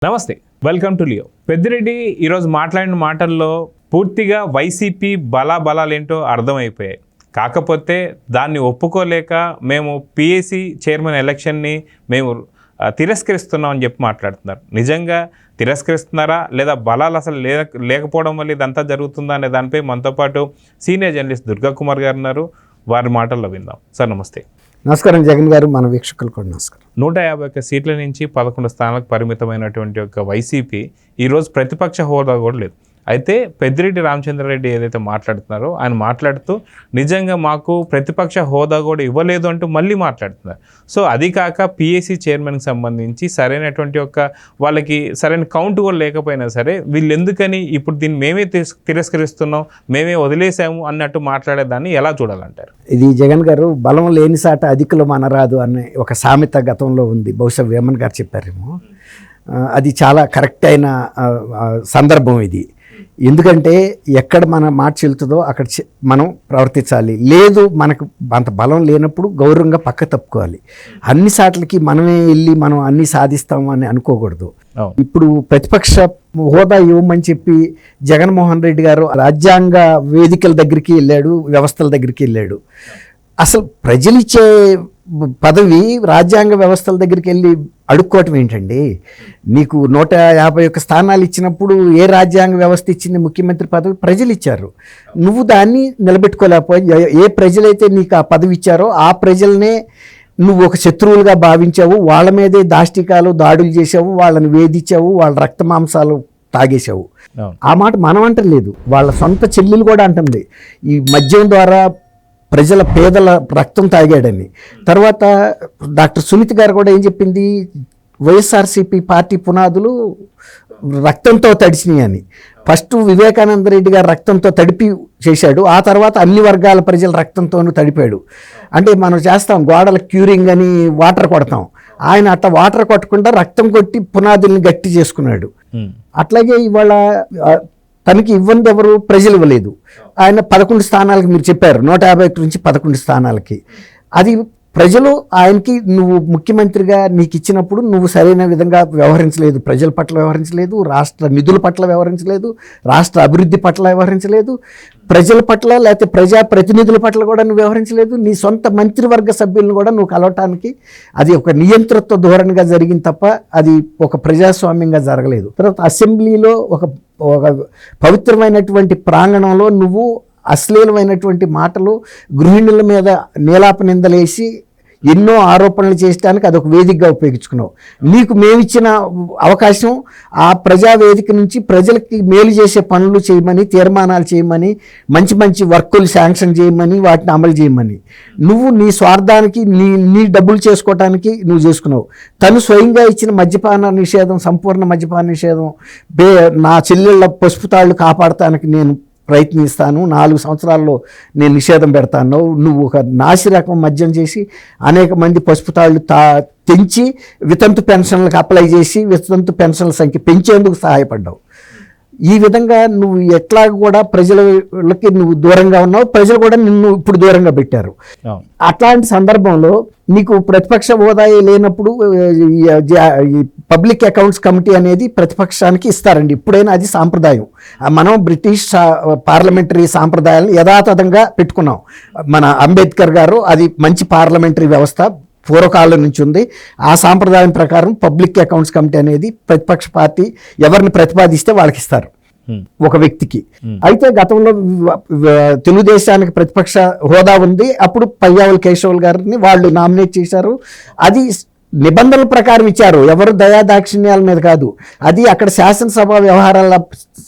నమస్తే, welcome to Leo. Peddireddy ఈరోజు మాట్లాడిన మాటల్లో పూర్తిగా వైసీపీ బలాబలాలేంటో అర్థమైపోయాయి. కాకపోతే దాన్ని ఒప్పుకోలేక మేము పిఎసి చైర్మన్ ఎలక్షన్ని మేము తిరస్కరిస్తున్నామని చెప్పి మాట్లాడుతున్నారు. నిజంగా తిరస్కరిస్తున్నారా లేదా బలాలు అసలు లేకపోవడం వల్ల ఇదంతా జరుగుతుందా అనే దానిపై మనతో పాటు సీనియర్ జర్నలిస్ట్ దుర్గా కుమార్ గారు ఉన్నారు. వారి మాటల్లో విందాం. సార్ నమస్తే. నమస్కారం జగన్ గారు, మన వీక్షకులు కూడా నమస్కారం. 151 సీట్ల నుంచి 11 స్థానాలకు పరిమితమైనటువంటి ఒక వైసీపీ ఈరోజు ప్రతిపక్ష హోదా కూడా లేదు. అయితే పెద్దిరెడ్డి రామచంద్రారెడ్డి ఏదైతే మాట్లాడుతున్నారో ఆయన మాట్లాడుతూ నిజంగా మాకు ప్రతిపక్ష హోదా కూడా ఇవ్వలేదు అంటూ మళ్ళీ మాట్లాడుతున్నారు. సో అది కాక పిఎసి చైర్మన్కి సంబంధించి సరైనటువంటి వాళ్ళకి సరైన కౌంట్ కూడా లేకపోయినా సరే వీళ్ళు ఎందుకని ఇప్పుడు దీన్ని మేమే తిరస్కరిస్తున్నాం, మేమే వదిలేసాము అన్నట్టు మాట్లాడేదాన్ని ఎలా చూడాలంటారు? ఇది జగన్ గారు, బలం లేని సాట అధికులు మనరాదు అనే ఒక సామెత గతంలో ఉంది. బహుశా వేమన్ గారు చెప్పారేమో. అది చాలా కరెక్ట్ అయిన సందర్భం ఇది. ఎందుకంటే ఎక్కడ మన మాట చెల్లుతుందో అక్కడ మనం ప్రవర్తించాలి. లేదు మనకు అంత బలం లేనప్పుడు గౌరవంగా పక్క తప్పుకోవాలి. అన్ని సాట్లకి మనమే వెళ్ళి మనం అన్ని సాధిస్తాము అని అనుకోకూడదు. ఇప్పుడు ప్రతిపక్ష హోదా ఇవ్వమని చెప్పి జగన్మోహన్ రెడ్డి గారు రాజ్యాంగ వేదికల దగ్గరికి వెళ్ళాడు, వ్యవస్థల దగ్గరికి వెళ్ళాడు. అసలు ప్రజలిచ్చే పదవి రాజ్యాంగ వ్యవస్థల దగ్గరికి వెళ్ళి అడుక్కోవటం ఏంటండి? నీకు 151 స్థానాలు ఇచ్చినప్పుడు ఏ రాజ్యాంగ వ్యవస్థ ఇచ్చింది? ముఖ్యమంత్రి పదవి ప్రజలు ఇచ్చారు. నువ్వు దాన్ని నిలబెట్టుకోలేకపోయి ఏ ప్రజలైతే నీకు ఆ పదవి ఇచ్చారో ఆ ప్రజలనే నువ్వు ఒక శత్రువులుగా భావించావు. వాళ్ళ మీదే దాష్టికాలు దాడులు చేసావు, వాళ్ళని వేధించావు, వాళ్ళ రక్త మాంసాలు తాగేశావు. ఆ మాట మనం అంటలేదు, వాళ్ళ సొంత చెల్లెలు కూడా అంటుంది. ఈ మద్యం ద్వారా ప్రజల పేదల రక్తం తాగాడని. తర్వాత డాక్టర్ సునీత గారు కూడా ఏం చెప్పింది? వైఎస్ఆర్సీపీ పార్టీ పునాదులు రక్తంతో తడిచినాయి అని. ఫస్ట్ వివేకానంద రెడ్డి గారు రక్తంతో తడిపి చేశాడు, ఆ తర్వాత అన్ని వర్గాల ప్రజల రక్తంతోనూ తడిపాడు. అంటే మనం చేస్తాం గోడల క్యూరింగ్ అని వాటర్ కొడతాం, ఆయన అట్లా వాటర్ కొట్టకుండా రక్తం కొట్టి పునాదుల్ని గట్టి చేసుకున్నాడు. అట్లాగే ఇవాళ తనకి ఇవ్వంది ఎవరు? ప్రజలు ఇవ్వలేదు. ఆయన 11 స్థానాలకి మీరు చెప్పారు, 151 నుంచి 11 స్థానాలకి. అది ప్రజలు ఆయనకి నువ్వు ముఖ్యమంత్రిగా నీకు ఇచ్చినప్పుడు నువ్వు సరైన విధంగా వ్యవహరించలేదు, ప్రజల పట్ల వ్యవహరించలేదు, రాష్ట్ర నిధుల పట్ల వ్యవహరించలేదు, రాష్ట్ర అభివృద్ధి పట్ల వ్యవహరించలేదు, ప్రజల పట్ల లేకపోతే ప్రజా ప్రతినిధుల పట్ల కూడా నువ్వు వ్యవహరించలేదు. నీ సొంత మంత్రివర్గ సభ్యులను కూడా నువ్వు కలవటానికి అది ఒక నియంతృత్వ ధోరణిగా జరిగింది తప్ప అది ఒక ప్రజాస్వామ్యంగా జరగలేదు. తర్వాత అసెంబ్లీలో ఒక పవిత్రమైనటువంటి ప్రాంగణంలో నువ్వు అశ్లీలమైనటువంటి మాటలు, గృహిణుల మీద నీలాప నిందలేసి ఎన్నో ఆరోపణలు చేయడానికి అదొక వేదికగా ఉపయోగించుకున్నావు. నీకు మేమిచ్చిన అవకాశం ఆ ప్రజావేదిక నుంచి ప్రజలకి మేలు చేసే పనులు చేయమని, తీర్మానాలు చేయమని, మంచి మంచి వర్కులు శాంక్షన్ చేయమని, వాటిని అమలు చేయమని. నువ్వు నీ స్వార్థానికి నీ డబ్బులు చేసుకోవటానికి నువ్వు చేసుకున్నావు. తను స్వయంగా ఇచ్చిన మద్యపాన నిషేధం, సంపూర్ణ మద్యపాన నిషేధం, నా చెల్లెళ్ళ పసుపు తాళ్ళు కాపాడటానికి నేను ప్రయత్నిస్తాను, 4 సంవత్సరాల్లో నేను నిషేధం పెడతాను. నువ్వు ఒక నాసిరకం మద్యం చేసి అనేక మంది పసుపు తాళ్ళు తెంచి వితంతు పెన్షన్లకు అప్లై చేసి వితంతు పెన్షన్ల సంఖ్య పెంచేందుకు సహాయపడ్డావు. ఈ విధంగా నువ్వు ఎట్లా కూడా ప్రజలకి నువ్వు దూరంగా ఉన్నావు, ప్రజలు కూడా నిన్ను ఇప్పుడు దూరంగా పెట్టారు. అట్లాంటి సందర్భంలో నీకు ప్రతిపక్ష హోదా లేనప్పుడు పబ్లిక్ అకౌంట్స్ కమిటీ అనేది ప్రతిపక్షానికి ఇస్తారండి. ఇప్పుడైనా అది సాంప్రదాయం. మనం బ్రిటిష్ పార్లమెంటరీ సాంప్రదాయాలను యథాతథంగా పెట్టుకున్నాం. మన అంబేద్కర్ గారు అది మంచి పార్లమెంటరీ వ్యవస్థ పూర్వకాలం నుంచి ఉంది. ఆ సాంప్రదాయం ప్రకారం పబ్లిక్ అకౌంట్స్ కమిటీ అనేది ప్రతిపక్ష పార్టీ ఎవరిని ప్రతిపాదిస్తే వాళ్ళకి ఇస్తారు, ఒక వ్యక్తికి. అయితే గతంలో తెలుగుదేశానికి ప్రతిపక్ష హోదా ఉంది, అప్పుడు పయ్యావుల కేశవులు గారిని వాళ్ళు నామినేట్ చేశారు. అది నిబంధనల ప్రకారం ఇచ్చారు, ఎవరు దయాదాక్షిణ్యాల మీద కాదు. అది అక్కడ శాసనసభ వ్యవహారాల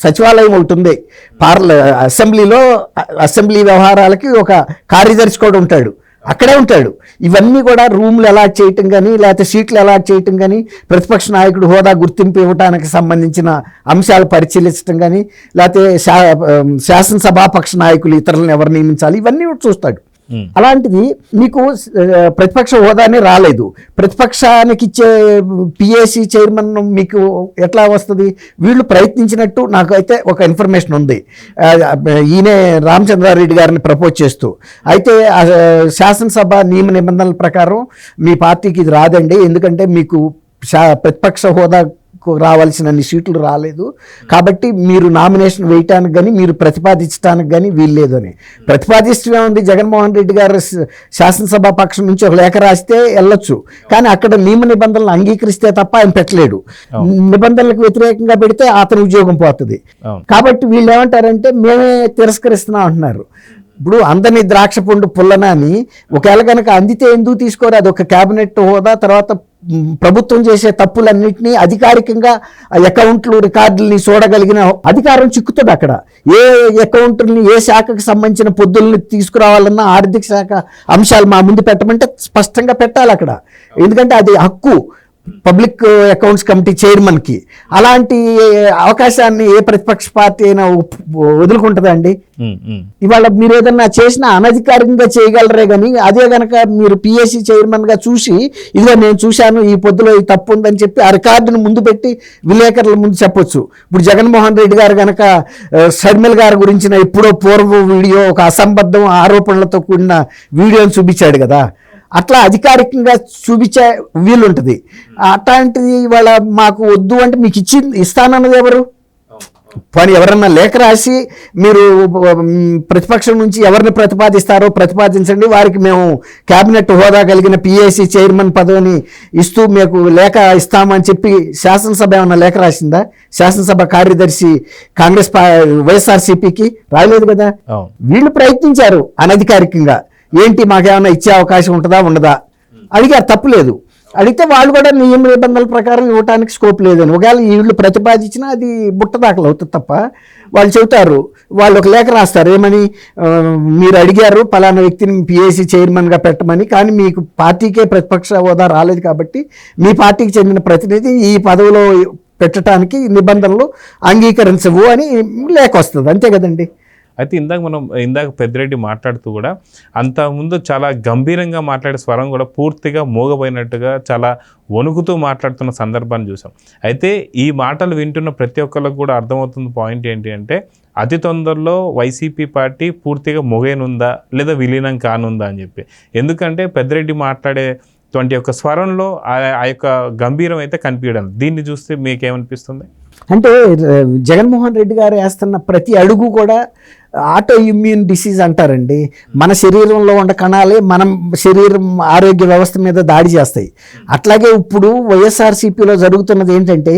సచివాలయం ఒకటి ఉంది, అసెంబ్లీలో అసెంబ్లీ వ్యవహారాలకి ఒక కార్యదర్శి కూడా ఉంటాడు, అక్కడే ఉంటాడు. ఇవన్నీ కూడా రూమ్లు అలాట్ చేయటం కానీ లేకపోతే సీట్లు అలాట్ చేయటం కానీ, ప్రతిపక్ష నాయకుడు హోదా గుర్తింపు ఇవ్వడానికి సంబంధించిన అంశాలు పరిశీలించడం కానీ, లేకపోతే శాసనసభాపక్ష నాయకులు ఇతరులను ఎవరు నియమించాలి, ఇవన్నీ చూస్తాడు. అలాంటిది మీకు ప్రతిపక్ష హోదానే రాలేదు. ప్రతిపక్షానికి ఇచ్చే పిఏసి చైర్మన్ మీకు ఎట్లా వస్తుంది? వీళ్ళు ప్రయత్నించినట్టు నాకైతే ఒక ఇన్ఫర్మేషన్ ఉంది. ఈయనే రామచంద్రారెడ్డి గారిని ప్రపోజ్ చేస్తూ, అయితే శాసనసభ నియమ నిబంధనల ప్రకారం మీ పార్టీకి ఇది రాదండి, ఎందుకంటే మీకు ప్రతిపక్ష హోదా రావాల్సినన్ని సీట్లు రాలేదు, కాబట్టి మీరు నామినేషన్ వేయటానికి కానీ మీరు ప్రతిపాదించడానికి కానీ వీల్లేదు అని. ప్రతిపాదిస్తూనే ఉంది. జగన్మోహన్ రెడ్డి గారు శాసనసభ పక్షం నుంచి ఒక లేఖ రాస్తే వెళ్ళొచ్చు, కానీ అక్కడ నియమ నిబంధనలు అంగీకరిస్తే తప్ప ఆయన పెట్టలేడు. నిబంధనలకు వ్యతిరేకంగా పెడితే అతని ఉద్యోగం పోతుంది. కాబట్టి వీళ్ళు ఏమంటారంటే మేమే తిరస్కరిస్తున్నాం అంటున్నారు. ఇప్పుడు అందని ద్రాక్ష పండు పుల్లనాని ఒకవేళ కనుక అందితే ఎందుకు తీసుకోరు? అది ఒక క్యాబినెట్ హోదా, తర్వాత ప్రభుత్వం చేసే తప్పులన్నింటినీ అధికారికంగా అకౌంట్లు రికార్డుల్ని చూడగలిగిన అధికారం చిక్కుతుంది అక్కడ. ఏ అకౌంట్ని ఏ శాఖకు సంబంధించిన పొద్దుల్ని తీసుకురావాలన్నా ఆర్థిక శాఖ అంశాలు మా ముందు పెట్టమంటే స్పష్టంగా పెట్టాలి అక్కడ, ఎందుకంటే అది హక్కు పబ్లిక్ అకౌంట్స్ కమిటీ చైర్మన్కి. అలాంటి అవకాశాన్ని ఏ ప్రతిపక్ష పార్టీ అయినా వదులుకుంటుందండి? ఇవాళ మీరు ఏదన్నా చేసినా అనధికారికంగా చేయగలరే కానీ అదే గనక మీరు పిఎస్సి చైర్మన్గా చూసి ఇదిగో నేను చూశాను ఈ పొద్దులో ఈ తప్పు ఉందని చెప్పి ఆ రికార్డును ముందు పెట్టి విలేకరుల ముందు చెప్పొచ్చు. ఇప్పుడు జగన్మోహన్ రెడ్డి గారు గనక షర్మిల గారి గురించిన ఎప్పుడో పూర్వ వీడియో ఒక అసంబద్ధం ఆరోపణలతో కూడిన వీడియోని చూపించాడు కదా, అట్లా అధికారికంగా చూపించే వీలుంటుంది. అట్లాంటిది ఇవాళ మాకు వద్దు అంటే మీకు ఇస్తానన్నది ఎవరు? పని ఎవరన్నా లేఖ రాసి మీరు ప్రతిపక్షం నుంచి ఎవరిని ప్రతిపాదిస్తారో ప్రతిపాదించండి, వారికి మేము క్యాబినెట్ హోదా కలిగిన పిఏసీ చైర్మన్ పదవిని ఇస్తూ మీకు లేఖ ఇస్తామని చెప్పి శాసనసభ ఏమన్నా లేఖ రాసిందా? శాసనసభ కార్యదర్శి కాంగ్రెస్ వైఎస్ఆర్సీపీకి రాయలేదు కదా. వీళ్ళు ప్రయత్నించారు అనధికారికంగా, ఏంటి మాకేమైనా ఇచ్చే అవకాశం ఉంటుందా ఉండదా అడిగారు, తప్పులేదు. అడిగితే వాళ్ళు కూడా నియమ నిబంధనల ప్రకారం ఇవ్వడానికి స్కోప్ లేదని. ఒకవేళ వీళ్ళు ప్రతిపాదించినా అది బుట్టదాఖలు అవుతుంది తప్ప. వాళ్ళు చెబుతారు, వాళ్ళు ఒక లేఖ రాస్తారు ఏమని, మీరు అడిగారు పలానా వ్యక్తిని పిఏసీ చైర్మన్గా పెట్టమని, కానీ మీకు పార్టీకే ప్రతిపక్ష హోదా రాలేదు కాబట్టి మీ పార్టీకి చెందిన ప్రతినిధి ఈ పదవిలో పెట్టడానికి నిబంధనలు అంగీకరించవు అని లేఖ వస్తుంది, అంతే కదండి. అయితే ఇందాక పెద్దిరెడ్డి మాట్లాడుతూ కూడా అంతకుముందు చాలా గంభీరంగా మాట్లాడే స్వరం కూడా పూర్తిగా మూగపోయినట్టుగా చాలా వణుకుతూ మాట్లాడుతున్న సందర్భాన్ని చూసాం. అయితే ఈ మాటలు వింటున్న ప్రతి ఒక్కరికి కూడా అర్థమవుతున్న పాయింట్ ఏంటి అంటే, అతి తొందరలో వైసీపీ పార్టీ పూర్తిగా మొగేనుందా లేదా విలీనం కానుందా అని చెప్పి. ఎందుకంటే పెద్దిరెడ్డి మాట్లాడేటువంటి యొక్క స్వరంలో ఆ యొక్క గంభీరం అయితే కనిపించడం. దీన్ని చూస్తే మీకేమనిపిస్తుంది? అంటే జగన్మోహన్ రెడ్డి గారు వేస్తున్న ప్రతి అడుగు కూడా ఆటో ఇమ్యూన్ డిసీజ్ అంటారండి. మన శరీరంలో ఉన్న కణాలే మనం శరీరం ఆరోగ్య వ్యవస్థ మీద దాడి చేస్తాయి. అట్లాగే ఇప్పుడు వైఎస్ఆర్సీపీలో జరుగుతున్నది ఏంటంటే,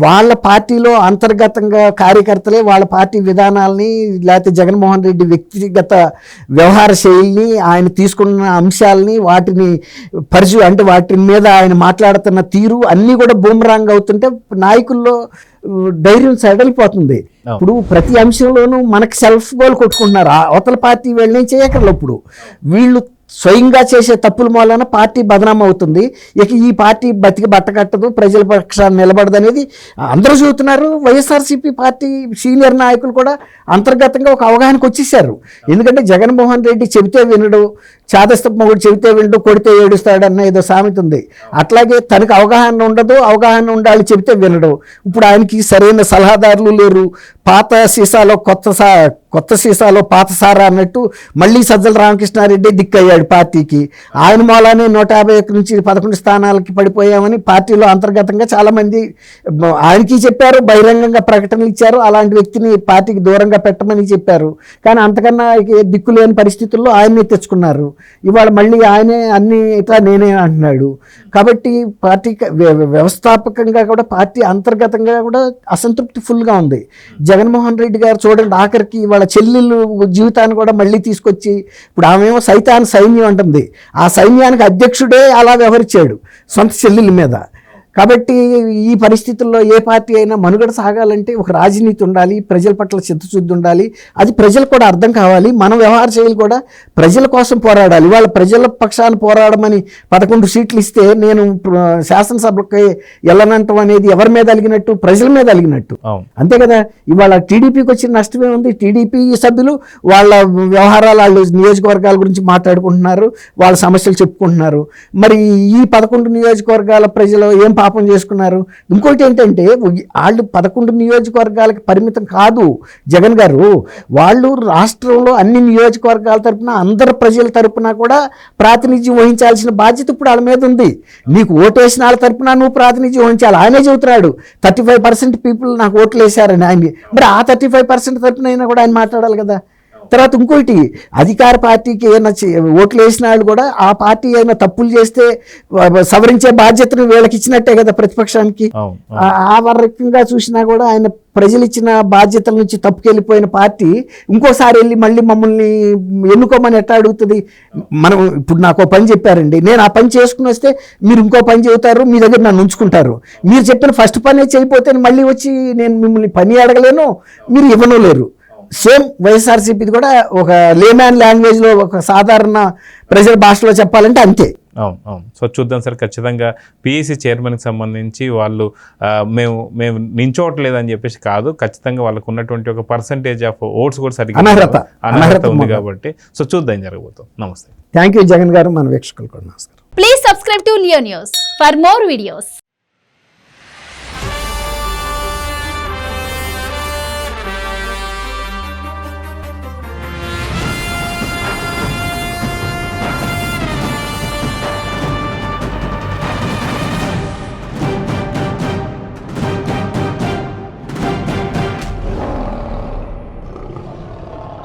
వాళ్ళ పార్టీలో అంతర్గతంగా కార్యకర్తలే వాళ్ళ పార్టీ విధానాలని లేకపోతే జగన్మోహన్ రెడ్డి వ్యక్తిగత వ్యవహార శైలిని, ఆయన తీసుకున్న అంశాలని, వాటిని అంటే వాటి మీద ఆయన మాట్లాడుతున్న తీరు అన్నీ కూడా బూమరాంగ్ అవుతుంటే నాయకుల్లో ధైర్యం సడలిపోతుంది. ఇప్పుడు ప్రతి అంశంలోనూ మనకు సెల్ఫ్ గోల్ కొట్టుకుంటున్నారు. అవతల పార్టీ వీళ్ళని చేయకర్లేదు. ఇప్పుడు వీళ్ళు స్వయంగా చేసే తప్పుల మూలన పార్టీ బదనాం అవుతుంది. ఇక ఈ పార్టీ బతికి బట్టకట్టదు, ప్రజల పక్షాన్ని నిలబడదు అనేది అందరూ చూస్తున్నారు. వైఎస్ఆర్సీపీ పార్టీ సీనియర్ నాయకులు కూడా అంతర్గతంగా ఒక అవగాహనకు వచ్చేసారు. ఎందుకంటే జగన్మోహన్ రెడ్డి చెబితే వినడు, చాదస్తపు మొగుడు చెబితే వినడు, కొడితే ఏడుస్తాడన్న ఏదో సామెత ఉంది. అట్లాగే తనకు అవగాహన ఉండదు, అవగాహన ఉండాలి చెబితే వినడు. ఇప్పుడు ఆయనకి సరైన సలహాదారులు లేరు. పాత సీసాలో కొత్త సీసాలో పాత సారా అన్నట్టు మళ్ళీ సజ్జల రామకృష్ణారెడ్డి దిక్కయ్యాడు పార్టీకి. ఆయన మూలానే 151 నుంచి 11 స్థానాలకి పడిపోయామని పార్టీలో అంతర్గతంగా చాలామంది ఆయనకి చెప్పారు, బహిరంగంగా ప్రకటనలు ఇచ్చారు, అలాంటి వ్యక్తిని పార్టీకి దూరంగా పెట్టమని చెప్పారు. కానీ అంతకన్నా దిక్కు లేని పరిస్థితుల్లో ఆయన్నే తెచ్చుకున్నారు. ఇవాళ మళ్ళీ ఆయనే అన్ని ఇట్లా నేనే అంటున్నాడు. కాబట్టి పార్టీ వ్యవస్థాపకంగా కూడా పార్టీ అంతర్గతంగా కూడా అసంతృప్తి ఫుల్గా ఉంది. జగన్మోహన్ రెడ్డి గారు చూడండి, ఆఖరికి వాళ్ళ చెల్లెళ్ళు జీవితాన్ని కూడా మళ్ళీ తీసుకొచ్చి, ఇప్పుడు ఆమెమో సైన్యం అంటుంది, ఆ సైన్యానికి అధ్యక్షుడే అలా వ్యవహరించాడు సొంత చెల్లెల మీద. కాబట్టి ఈ పరిస్థితుల్లో ఏ పార్టీ అయినా మనుగడ సాగాలంటే ఒక రాజనీతి ఉండాలి, ప్రజల పట్ల చిత్తశుద్ధి ఉండాలి. అది ప్రజలకు కూడా అర్థం కావాలి. మన వ్యవహార శైలి కూడా ప్రజల కోసం పోరాడాలి. ఇవాళ ప్రజల పక్షాన పోరాడమని 11 సీట్లు ఇస్తే నేను శాసనసభకి వెళ్ళనంటం అనేది ఎవరి మీద అలిగినట్టు? ప్రజల మీద అలిగినట్టు, అంతే కదా. ఇవాళ టీడీపీకి వచ్చిన నష్టమే ఉంది. టీడీపీ సభ్యులు వాళ్ళ వ్యవహారాలు, వాళ్ళు నియోజకవర్గాల గురించి మాట్లాడుకుంటున్నారు, వాళ్ళ సమస్యలు చెప్పుకుంటున్నారు. మరి ఈ 11 నియోజకవర్గాల ప్రజలు ఏం పాపం చేసుకున్నారు. ఇంకోటి ఏంటంటే వాళ్ళు 11 నియోజకవర్గాలకి పరిమితం కాదు జగన్ గారు. వాళ్ళు రాష్ట్రంలో అన్ని నియోజకవర్గాల తరపున అందరు ప్రజల తరపున కూడా ప్రాతినిధ్యం వహించాల్సిన బాధ్యత ఇప్పుడు వాళ్ళ మీద ఉంది. నీకు ఓటేసిన వాళ్ళ తరపున నువ్వు ప్రాతినిధ్యం వహించాలి. ఆయనే చెబుతున్నాడు 35% పీపుల్ నాకు ఓట్లు వేశారని. ఆయన మరి ఆ 35% తరపున అయినా కూడా ఆయన మాట్లాడాలి కదా. తర్వాత ఇంకోటి, అధికార పార్టీకి ఏమైనా ఓట్లు వేసిన వాళ్ళు కూడా ఆ పార్టీ ఏమైనా తప్పులు చేస్తే సవరించే బాధ్యతను వీళ్ళకి ఇచ్చినట్టే కదా ప్రతిపక్షానికి. ఆ రకంగా చూసినా కూడా ఆయన ప్రజలు ఇచ్చిన బాధ్యతల నుంచి తప్పుకెళ్ళిపోయిన పార్టీ ఇంకోసారి వెళ్ళి మళ్ళీ మమ్మల్ని ఎన్నుకోమని ఎట్లా అడుగుతుంది? మనం ఇప్పుడు నాకు ఒక పని చెప్పారండి, నేను ఆ పని చేసుకుని వస్తే మీరు ఇంకో పని చెబుతారు, మీ దగ్గర నన్ను ఉంచుకుంటారు. మీరు చెప్పిన ఫస్ట్ పనే చేయకపోతే మళ్ళీ వచ్చి నేను మిమ్మల్ని పని అడగలేను, మీరు ఇవ్వను లేరు. సేమ్ వైఎస్ఆర్సీపీది కూడా ఒక లేమ్యాన్ లాంగ్వేజ్లో ఒక సాధారణ ప్రజల భాషలో చెప్పాలంటే అంతే. అవును అవును. సో చూద్దాం సార్, ఖచ్చితంగా పిఎస్సి చైర్మన్కి సంబంధించి వాళ్ళు మేము నించోవట్లేదని చెప్పేసి కాదు, ఖచ్చితంగా వాళ్ళకు ఉన్నటువంటి ఒక పర్సంటేజ్ ఆఫ్ ఓట్స్ కూడా సరిగ్గా అనర్హత ఉంది కాబట్టి సో చూద్దాం జరగబోతుంది. నమస్తే. థ్యాంక్ యూ జగన్ గారు. మన వీక్షకులు కూడా నమస్కారం. Please subscribe to Leo news for more videos.